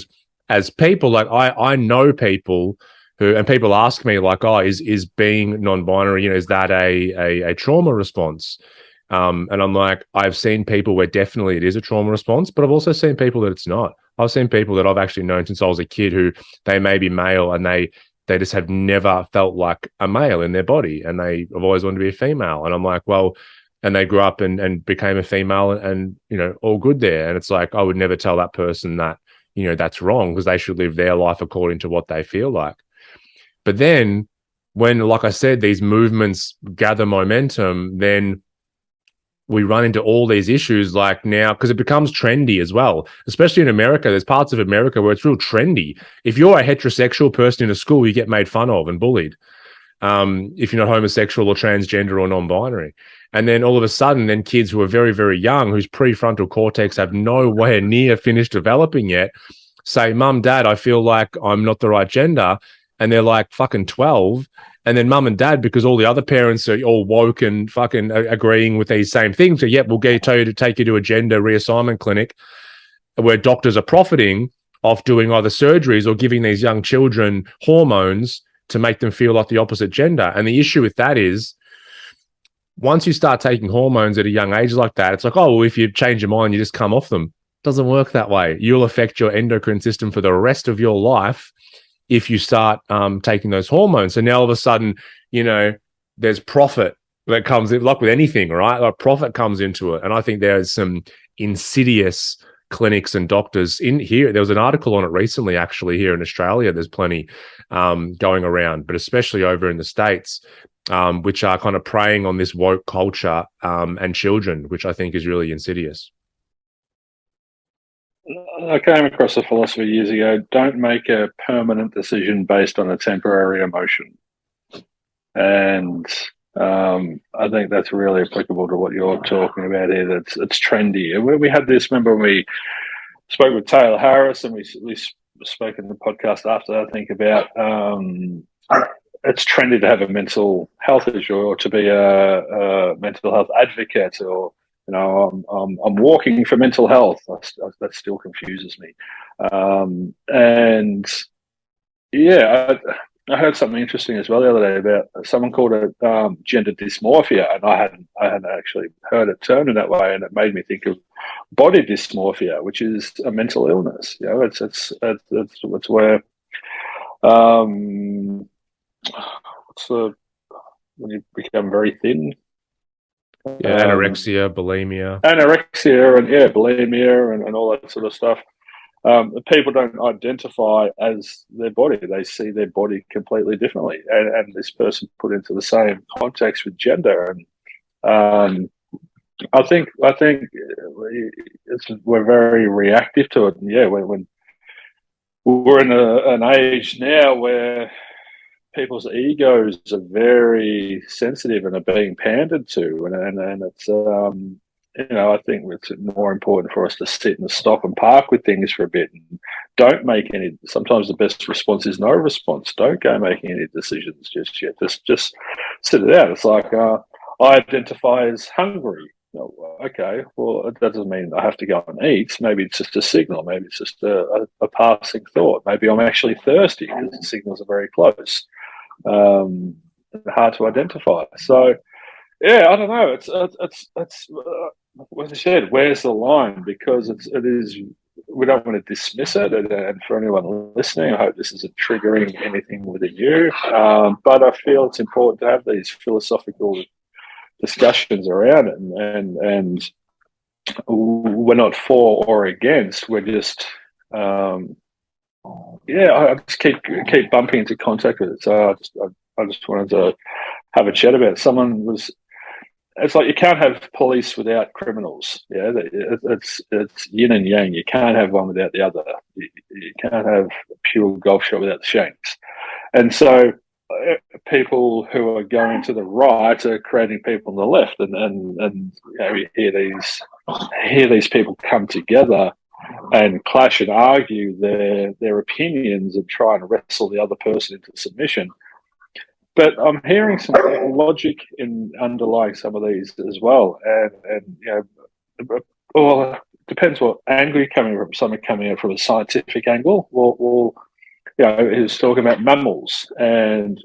as people, like I know people who, and people ask me like, oh, is being non-binary, is that a trauma response? And I'm like, I've seen people where definitely it is a trauma response, but I've also seen people that it's not. I've seen people that I've actually known since I was a kid who they may be male and they just have never felt like a male in their body, and they have always wanted to be a female. And I'm like, well, and they grew up and became a female and all good there. And it's like, I would never tell that person that, that's wrong, because they should live their life according to what they feel like. But then when, like I said, these movements gather momentum, then we run into all these issues like now, because it becomes trendy as well, especially in America. There's parts of America where it's real trendy. If you're a heterosexual person in a school, you get made fun of and bullied. If you're not homosexual or transgender or non-binary. And then all of a sudden, then kids who are very, very young, whose prefrontal cortex have nowhere near finished developing yet, say, Mum, Dad, I feel like I'm not the right gender. And they're like fucking 12. And then mum and dad, because all the other parents are all woke and fucking agreeing with these same things. So, yep, we'll tell you to take you to a gender reassignment clinic where doctors are profiting off doing either surgeries or giving these young children hormones to make them feel like the opposite gender. And the issue with that is, once you start taking hormones at a young age like that, it's like, oh, well, if you change your mind, you just come off them. It doesn't work that way. You'll affect your endocrine system for the rest of your life if you start taking those hormones. So now all of a sudden, there's profit that comes in, like with anything, right? Like profit comes into it. And I think there's some insidious clinics and doctors in here. There was an article on it recently, actually, here in Australia. There's plenty going around, but especially over in the States, which are kind of preying on this woke culture and children, which I think is really insidious. I came across a philosophy years ago: don't make a permanent decision based on a temporary emotion. And I think that's really applicable to what you're talking about here. It's trendy. We had this, remember when we spoke with Taylor Harris, and we spoke in the podcast after, I think, about it's trendy to have a mental health issue, or to be a mental health advocate, or I'm walking for mental health. That still confuses me. And yeah, I heard something interesting as well the other day about someone called it gender dysmorphia, and I hadn't actually heard it termed in that way, and it made me think of body dysmorphia, which is a mental illness. It's where when you become very thin. Yeah, anorexia, bulimia, and all that sort of stuff. People don't identify as their body; they see their body completely differently, and this person put into the same context with gender. And I think we're very reactive to it. And yeah, when we're in an age now where people's egos are very sensitive and are being pandered to, and it's I think it's more important for us to sit and stop and park with things for a bit, and don't make any. Sometimes the best response is no response. Don't go making any decisions just yet. Just sit it out. It's like I identify as hungry. Okay, well, it doesn't mean I have to go and eat. Maybe it's just a signal. Maybe it's just a passing thought. Maybe I'm actually thirsty because the signals are very close. Hard to identify. So, yeah, I don't know. It's as I said, where's the line? Because it is. We don't want to dismiss it. And for anyone listening, I hope this isn't triggering anything within you. But I feel it's important to have these philosophical discussions around it, and we're not for or against. We're just, I just keep bumping into contact with it. So I just wanted to have a chat about it. It's like you can't have police without criminals. Yeah, it's yin and yang. You can't have one without the other. You can't have a pure golf shot without the shanks. And so people who are going to the right are creating people on the left, and you hear these people come together and clash and argue their opinions and try and wrestle the other person into submission. But I'm hearing some logic in underlying some of these as well, and well, it depends what angle you're coming from. Some are coming in from a scientific angle. Well, who's talking about mammals, and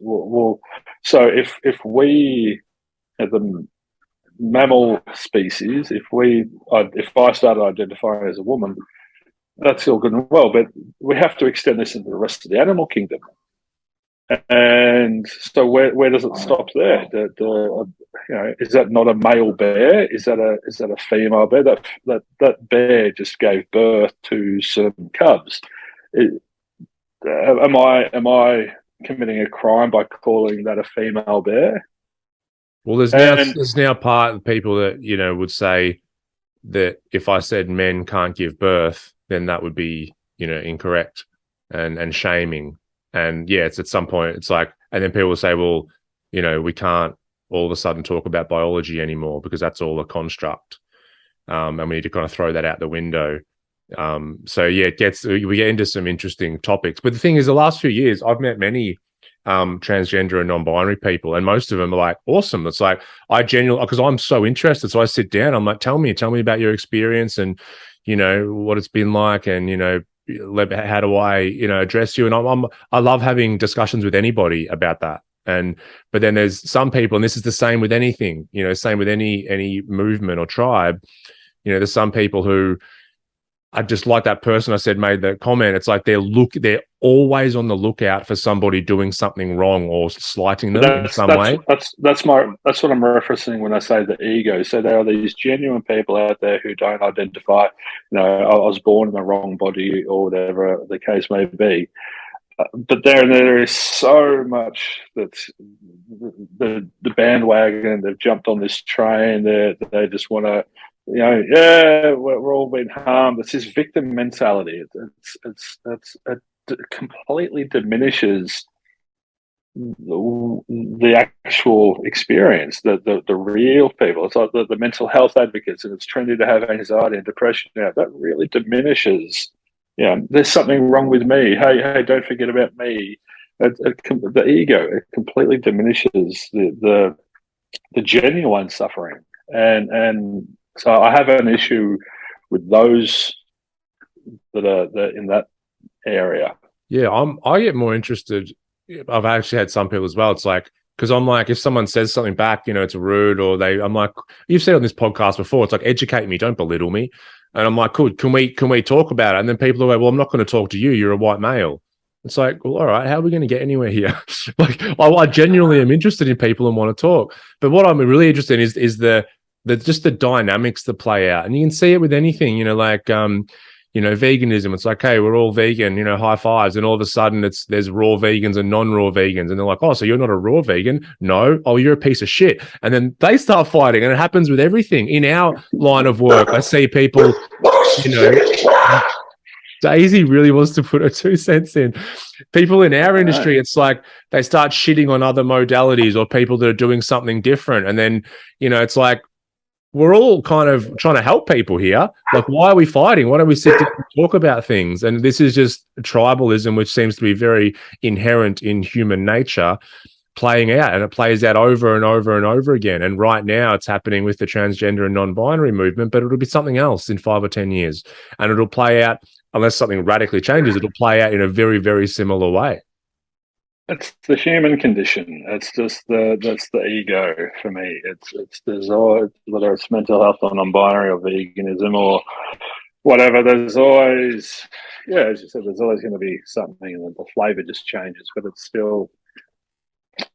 so if we, the mammal species, if I started identifying as a woman, that's all good and well, but we have to extend this into the rest of the animal kingdom. And so where does it stop there? Is that not a male bear? Is that a female bear? That bear just gave birth to some cubs. Am I committing a crime by calling that a female bear? Well, there's now part of people that would say that if I said men can't give birth, then that would be incorrect and shaming. And yeah, it's at some point it's like, and then people will say, well, we can't all of a sudden talk about biology anymore because that's all a construct, and we need to kind of throw that out the window. So yeah, we get into some interesting topics. But the thing is, the last few years, I've met many transgender and non-binary people, and most of them are like, awesome. It's like, I genuinely, because I'm so interested, so I sit down, I'm like, tell me about your experience and what it's been like, and how do I, address you? And I love having discussions with anybody about that. But then there's some people, and this is the same with anything, same with any movement or tribe. There's some people who I just like that person I said made the comment. It's like they're always on the lookout for somebody doing something wrong or slighting them in some way. That's what I'm referencing when I say the ego. So there are these genuine people out there who don't identify, I was born in the wrong body or whatever the case may be. But there is so much that the bandwagon, they've jumped on this train. They just want to, we're all being harmed. It's this victim mentality. It completely diminishes the actual experience, the real people. It's like the mental health advocates, and it's trendy to have anxiety and depression now. That really diminishes. There's something wrong with me. Hey, don't forget about me. The ego, it completely diminishes the genuine suffering, and so I have an issue with those that are in that area. Yeah, I get more interested. I've actually had some people as well. It's like, because I'm like, if someone says something back, it's rude, or I'm like, you've said on this podcast before, it's like, educate me, don't belittle me. And I'm like, cool, can we talk about it? And then people are like, well, I'm not going to talk to you. You're a white male. It's like, well, all right, how are we going to get anywhere here? Like, I genuinely am interested in people and want to talk. But what I'm really interested in is the just the dynamics that play out. And you can see it with anything, veganism. It's like, hey, we're all vegan, high fives. And all of a sudden there's raw vegans and non-raw vegans. And they're like, oh, so you're not a raw vegan? No. Oh, you're a piece of shit. And then they start fighting. And it happens with everything. In our line of work, I see people, Daisy really wants to put her 2 cents in. People in our industry, it's like they start shitting on other modalities or people that are doing something different. And then, it's like, we're all kind of trying to help people here. Like, why are we fighting? Why don't we sit down and talk about things? And this is just tribalism, which seems to be very inherent in human nature, playing out, and it plays out over and over and over again. And right now it's happening with the transgender and non-binary movement, but it'll be something else in 5 or 10 years. And it'll play out, unless something radically changes, it'll play out in a very, very similar way. It's the human condition. It's just that's the ego for me. There's always, whether it's mental health or non-binary or veganism or whatever, there's always, as you said, there's always going to be something, and the flavor just changes, but it's still,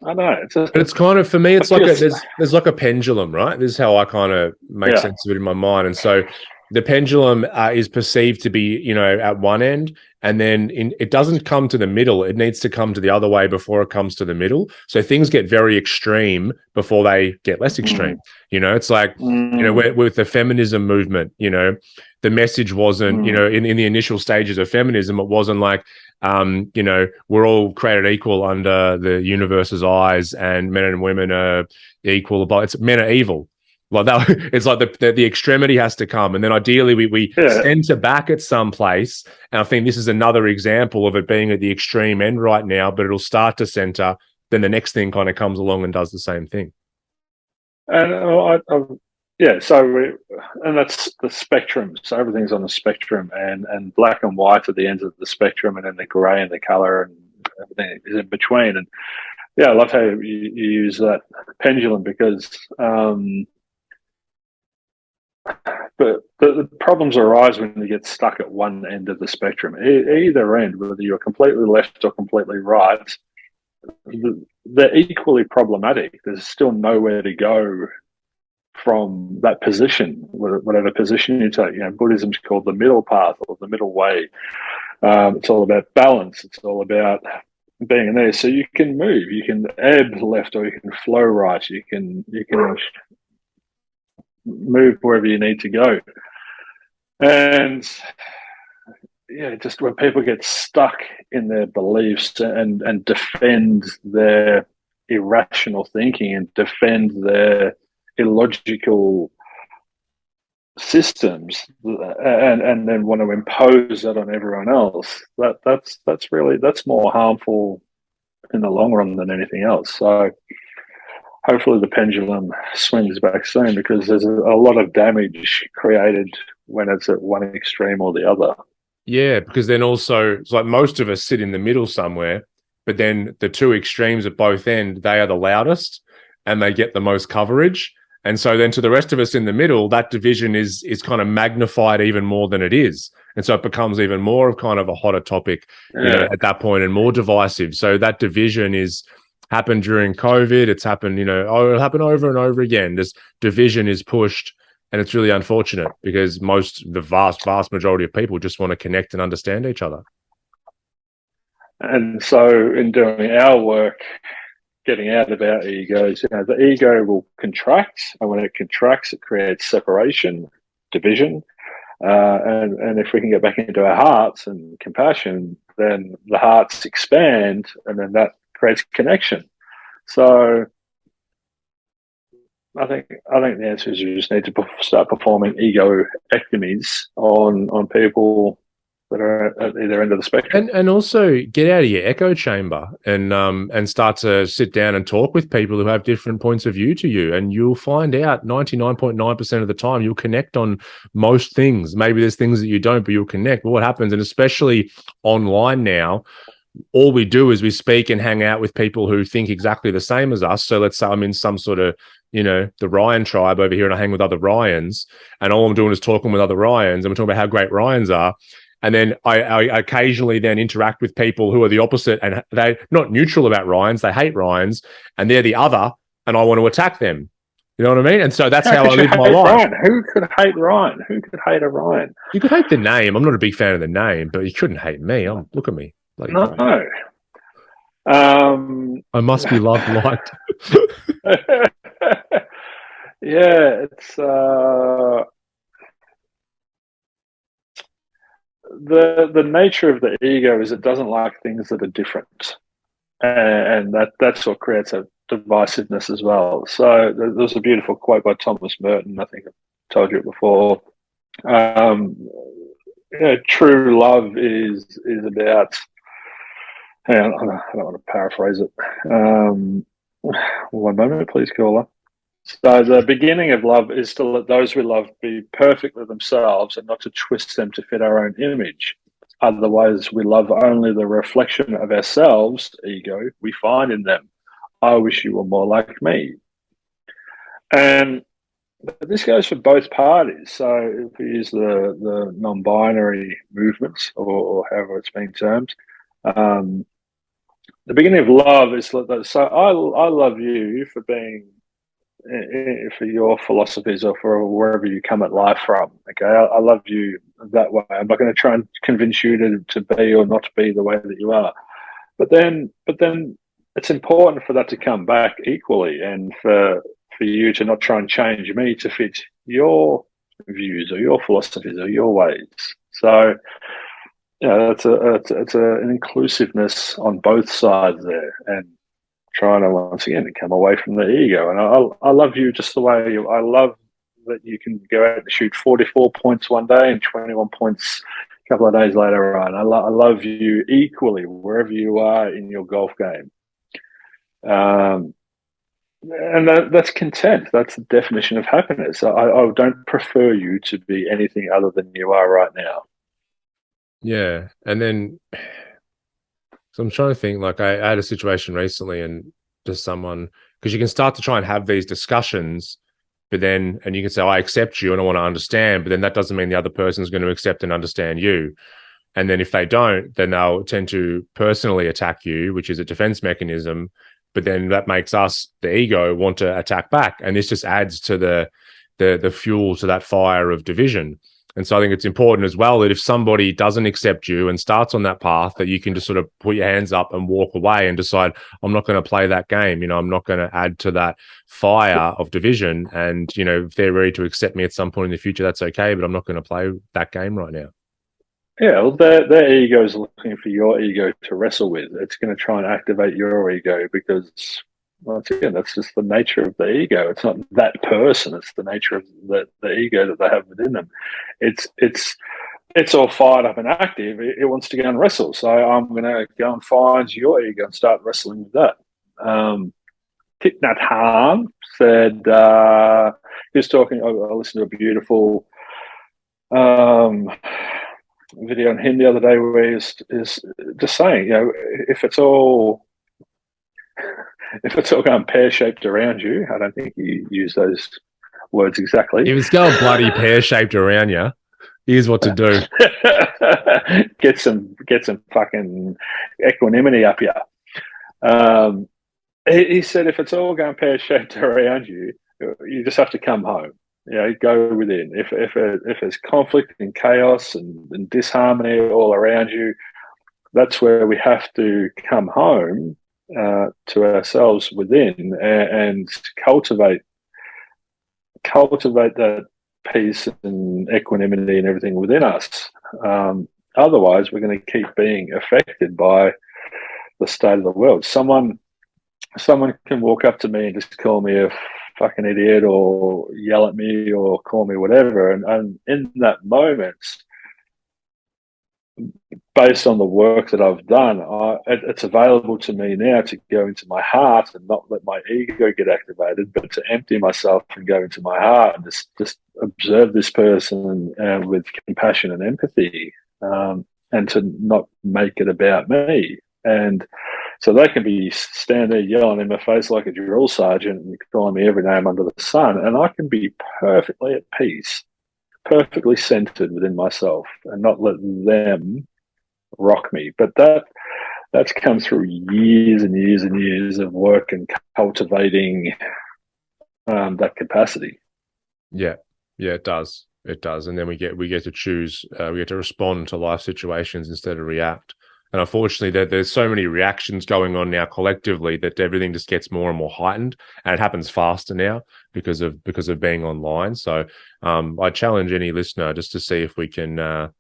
I don't know. It's kind of, for me, it's like there's like a pendulum, right? This is how I kind of make sense of it in my mind. And so the pendulum is perceived to be, at one end, and then it doesn't come to the middle. It needs to come to the other way before it comes to the middle. So things get very extreme before they get less extreme. It's like, with the feminism movement, the message wasn't, in the initial stages of feminism, it wasn't like, we're all created equal under the universe's eyes, and men and women are equal. But it's men are evil. Like that, it's like the extremity has to come, and then ideally we center back at some place. And I think this is another example of it being at the extreme end right now. But it'll start to center, then the next thing kind of comes along and does the same thing. And and that's the spectrum. So everything's on the spectrum, and black and white at the ends of the spectrum, and then the grey and the color and everything is in between. And I love how you use that pendulum, because. But the problems arise when you get stuck at one end of the spectrum. Either end, whether you're completely left or completely right, they're equally problematic. There's still nowhere to go from that position, whatever position you take. Buddhism's called the middle path or the middle way. It's all about balance. It's all about being in there. So you can move. You can ebb left or you can flow right. You can move wherever you need to go. And just when people get stuck in their beliefs and defend their irrational thinking and defend their illogical systems, and then want to impose that on everyone else, that's more harmful in the long run than anything else. So hopefully the pendulum swings back soon, because there's a lot of damage created when it's at one extreme or the other. Yeah, because then also it's like most of us sit in the middle somewhere, but then the two extremes at both end, they are the loudest and they get the most coverage. And so then to the rest of us in the middle, that division is kind of magnified even more than it is. And so it becomes even more of kind of a hotter topic, Yeah. at that point, and more divisive. So that division is happened during COVID. It's happened, it'll happen over and over again. This division is pushed, and it's really unfortunate because the vast majority of people just want to connect and understand each other. And so in doing our work, getting out of our egos, the ego will contract, and when it contracts, it creates separation, division, and if we can get back into our hearts and compassion, then the hearts expand, and then that creates connection. So I think the answer is you just need to start performing egoectomies on people that are at either end of the spectrum. And also get out of your echo chamber and start to sit down and talk with people who have different points of view to you, and you'll find out 99.9% of the time you'll connect on most things. Maybe there's things that you don't, but you'll connect. But what happens, and especially online now, all we do is we speak and hang out with people who think exactly the same as us. So let's say I'm in some sort of, the Ryan tribe over here and I hang with other Ryans, and all I'm doing is talking with other Ryans, and we're talking about how great Ryans are. And then I occasionally then interact with people who are the opposite, and they're not neutral about Ryans. They hate Ryans, and they're the other, and I want to attack them. You know what I mean? And so that's how I live my life. Ryan? Who could hate Ryan? Who could hate a Ryan? You could hate the name. I'm not a big fan of the name, but you couldn't hate me. Look at me. Bloody No. great. I must be loved, liked. Yeah, it's the nature of the ego is it doesn't like things that are different, and that's what creates a divisiveness as well. So there's a beautiful quote by Thomas Merton. I think I've told you it before. True love is about. Hang on, I don't want to paraphrase it. One moment, please, caller. So the beginning of love is to let those we love be perfectly themselves and not to twist them to fit our own image. Otherwise, we love only the reflection of ourselves, ego, we find in them. I wish you were more like me. And this goes for both parties. So if we use the non-binary movements, or however it's being termed, the beginning of love is so I love you for being for your philosophies or for wherever you come at life from. Okay, I love you that way. I'm not going to try and convince you to be or not to be the way that you are. But then it's important for that to come back equally, and for you to not try and change me to fit your views or your philosophies or your ways. So it's an inclusiveness on both sides there, and trying to once again come away from the ego. And I love you just the way you. I love that you can go out and shoot 44 points one day and 21 points a couple of days later on. I love you equally wherever you are in your golf game. And that's content. That's the definition of happiness. I don't prefer you to be anything other than you are right now. Yeah. And then, so I'm trying to think, like I had a situation recently, and just someone, because you can start to try and have these discussions, but then, and you can say, I accept you and I want to understand, but then that doesn't mean the other person's going to accept and understand you. And then if they don't, then they'll tend to personally attack you, which is a defense mechanism. But then that makes us, the ego, want to attack back. And this just adds to the fuel to that fire of division. And so I think it's important as well that if somebody doesn't accept you and starts on that path, that you can just sort of put your hands up and walk away and decide, I'm not going to play that game. I'm not going to add to that fire of division. And, if they're ready to accept me at some point in the future, that's okay, but I'm not going to play that game right now. Yeah, well, their ego is looking for your ego to wrestle with. It's going to try and activate your ego because, once again, that's just the nature of the ego. It's not that person; it's the nature of the ego that they have within them. It's all fired up and active. It wants to go and wrestle. So I'm going to go and find your ego and start wrestling with that. Thich Nhat Hanh said he was talking. I listened to a beautiful. video on him the other day where he's is just saying, if it's all going pear shaped around you, I don't think he used those words exactly. If it's going bloody pear shaped around you, here's what to do. Get some fucking equanimity up here. He said, if it's all going pear shaped around you, you just have to come home. Go within. If there's conflict and chaos and disharmony all around you, that's where we have to come home to ourselves within and cultivate that peace and equanimity and everything within us. Otherwise, we're going to keep being affected by the state of the world. Someone can walk up to me and just call me a fucking idiot or yell at me or call me whatever. And in that moment, based on the work that I've done, it's available to me now to go into my heart and not let my ego get activated, but to empty myself and go into my heart and just observe this person with compassion and empathy, and to not make it about me. And so they can be standing there yelling in my face like a drill sergeant and calling me every name under the sun, and I can be perfectly at peace, perfectly centered within myself, and not let them rock me. But that's come through years and years and years of work and cultivating that capacity. Yeah, it does. And then we get to choose. We get to respond to life situations instead of react. And unfortunately, there's so many reactions going on now collectively that everything just gets more and more heightened, and it happens faster now because of being online. So I challenge any listener just to see if we can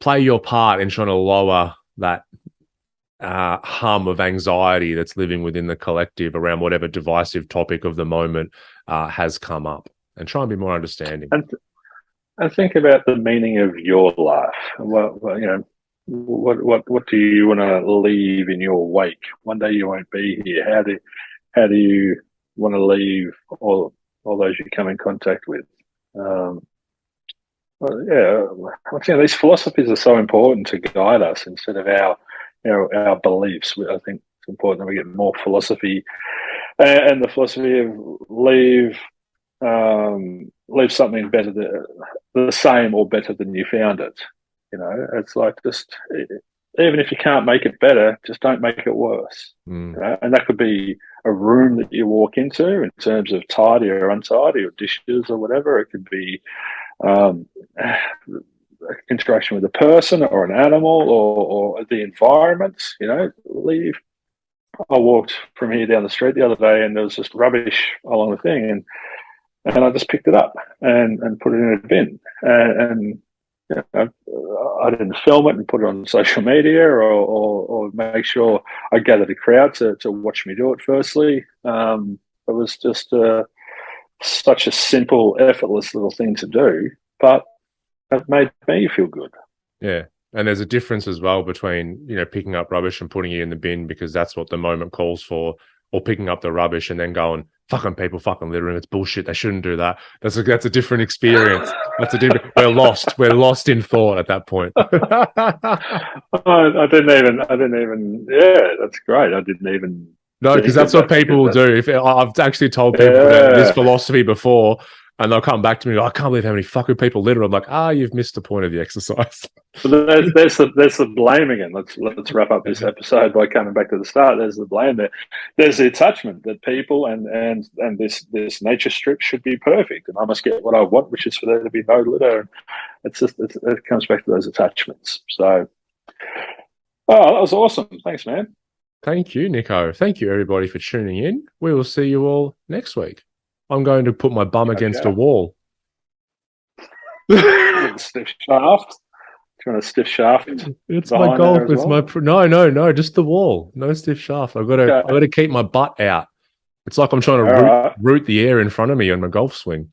play your part in trying to lower that hum of anxiety that's living within the collective around whatever divisive topic of the moment has come up, and try and be more understanding. And think about the meaning of your life. Well, what do you want to leave in your wake? One day you won't be here. How do you want to leave all those you come in contact with? These philosophies are so important to guide us instead of our beliefs. I think it's important that we get more philosophy, and the philosophy of leave something better the same or better than you found it. It's like, just even if you can't make it better, just don't make it worse. And that could be a room that you walk into in terms of tidy or untidy or dishes or whatever. It could be a interaction with a person or an animal or the environment. Leave. I walked from here down the street the other day and there was just rubbish along the thing, and I just picked it up and put it in a bin, and I didn't film it and put it on social media or make sure I gathered a crowd to watch me do it. Firstly, it was just such a simple, effortless little thing to do, but it made me feel good. Yeah. And there's a difference as well between, picking up rubbish and putting it in the bin because that's what the moment calls for, or picking up the rubbish and then going, fucking people fucking littering, it's bullshit, they shouldn't do that. That's a different experience. We're lost in thought at that point. I didn't even that's great. I didn't even. No, because that's what people will do. If I've actually told people this philosophy before, and they'll come back to me, I can't believe how many fucking people litter. I'm like, you've missed the point of the exercise. But there's the blame again. Let's wrap up this episode by coming back to the start. There's the blame there. There's the attachment that people and this nature strip should be perfect, and I must get what I want, which is for there to be no litter. It comes back to those attachments. So, that was awesome. Thanks, man. Thank you, Nico. Thank you, everybody, for tuning in. We will see you all next week. I'm going to put my bum against a wall. Stiff shaft. Do you want a stiff shaft? It's my golf. It's well? No, just the wall. No stiff shaft. I've got to keep my butt out. It's like I'm trying to root the air in front of me on my golf swing.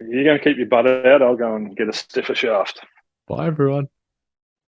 You're going to keep your butt out. I'll go and get a stiffer shaft. Bye, everyone.